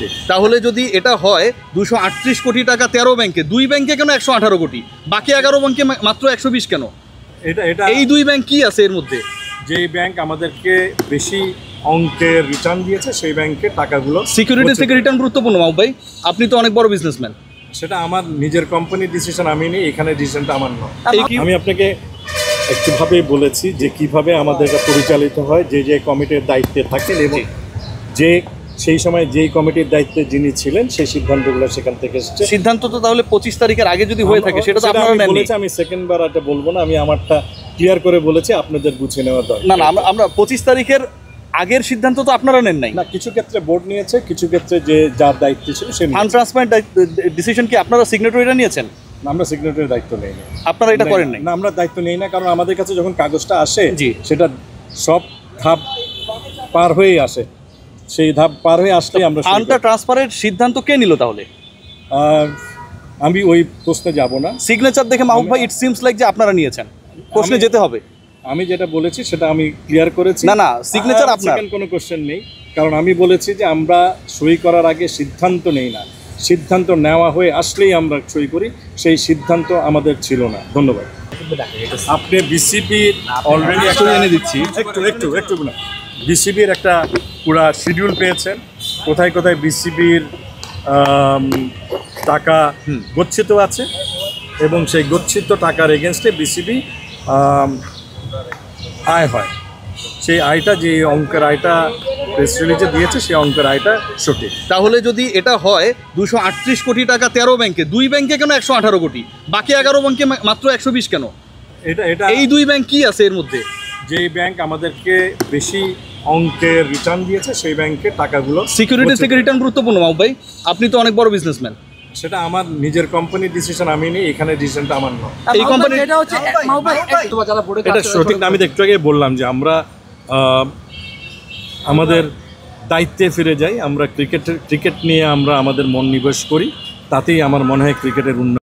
সঠিক। তাহলে যদি এটা হয় 238 কোটি টাকা 13 ব্যাংকে, 2 ব্যাংকে কেন 118 কোটি, বাকি 11 ব্যাংকে মাত্র 120 কেন? এটা এই 2 ব্যাংক কি আছে এর মধ্যে? যেই ব্যাংক আমাদেরকে বেশি অঙ্কের রিটার্ন দিয়েছে সেই ব্যাংকের টাকাগুলো সিকিউরিটি থেকে রিটার্ন গুরুত্বপূর্ণ মাহবুব ভাই, আপনি তো অনেক বড় বিজনেসম্যান। সেটা আমার নিজের কোম্পানির ডিসিশন, আমি নিই, এখানে ডিসিশনটা আমার নয়। আমি আপনাকে একটুভাবেই বলেছি যে কিভাবে আমাদের এটা পরিচালিত হয়, যে যে কমিটির দায়িত্বে থাকেন এবং যে সেই সময় যেই কমিটির দায়িত্বে যিনি ছিলেন সেই সিদ্ধান্তগুলো সেখান থেকে এসেছে। সিদ্ধান্ত তো তাহলে 25 তারিখের আগে যদি হয়ে থাকে সেটা তো আপনারা নেননি। আমি সেকেন্ডবার এটা বলবো না, আমি আমারটা ক্লিয়ার করে বলেছি, আপনাদের বুঝে নেওয়া দরকার। না আমরা 25 তারিখের আগের সিদ্ধান্ত তো আপনারা নেন নাই। না, কিছু ক্ষেত্রে বোর্ড নিয়েছে, কিছু ক্ষেত্রে যে যার দায়িত্ব ছিল সে ফান্ড ট্রান্সফার ডিসিশন কি আপনারা সিগনেটরিটা নিয়েছেন? আমরা সিগনেটরির দায়িত্ব নেই না। আপনারা এটা করেন নাই? না, আমরা দায়িত্ব নেই না, কারণ আমাদের কাছে যখন কাগজটা আসে জি, সেটা সব ধাপ পার হয়েই আসে, সেই ধাপ পার হয়ে আসলেই আমরা ফান্ডটা ট্রান্সফারের সিদ্ধান্ত কে নিল তাহলে? আমি ওই প্রশ্নে যাব না। সিগনেচার দেখে মাহবুব ভাই ইট সিমস লাইক যে আপনারা নিয়েছেন, প্রশ্নে যেতে হবে। আমি যেটা বলেছি সেটা আমি ক্লিয়ার করেছি। না সিগনেচার আপনার, কোনো কোশ্চেন নেই, কারণ আমি বলেছি যে আমরা সই করার আগে সিদ্ধান্ত নেই না, সিদ্ধান্ত নেওয়া হয়ে আসলেই আমরা সই করি, সেই সিদ্ধান্ত আমাদের ছিল না। ধন্যবাদ। আপনি বিসিবির অলরেডি এনে দিচ্ছি, একটু না, বিসিবির একটা পুরা শিডিউল পেয়েছেন, কোথায় কোথায় বিসিবির টাকা গচ্ছিত আছে এবং সেই গচ্ছিত টাকার এগেনস্টে বিসিবি আয় হয়। সেই আয়টা, যে অঙ্কের আয়টা প্রেস রিলিজে দিয়েছে, সেই অঙ্কের আয়টা সঠিক। তাহলে যদি এটা হয় 238 কোটি টাকা 13 ব্যাংকে, 2 ব্যাংকে কেন 118 কোটি, বাকি 11 ব্যাংকে মাত্র 120 কেন? এটা এই 2 ব্যাংক কি আছে এর মধ্যে? যেই ব্যাংক আমাদেরকে বেশি অঙ্কের রিটার্ন দিয়েছে সেই ব্যাংকের টাকাগুলো সিকিউরিটি থেকে রিটার্ন গুরুত্বপূর্ণ মাহবুব ভাই, আপনি তো অনেক বড় বিজনেসম্যান। সেটা আমার নিজের কোম্পানির ডিসিশন, আমি নিই, এখানে ডিসিশনটা আমার নয়। এই কোম্পানি এটা হচ্ছে এটা সঠিক না। আমি একটু আগে বললাম যে আমরা আমাদের দায়িত্বে ফিরে যাই, আমরা ক্রিকেট নিয়ে আমরা আমাদের মনোনিবেশ করি, তাতেই আমার মনে হয় ক্রিকেটের উন্নয়ন।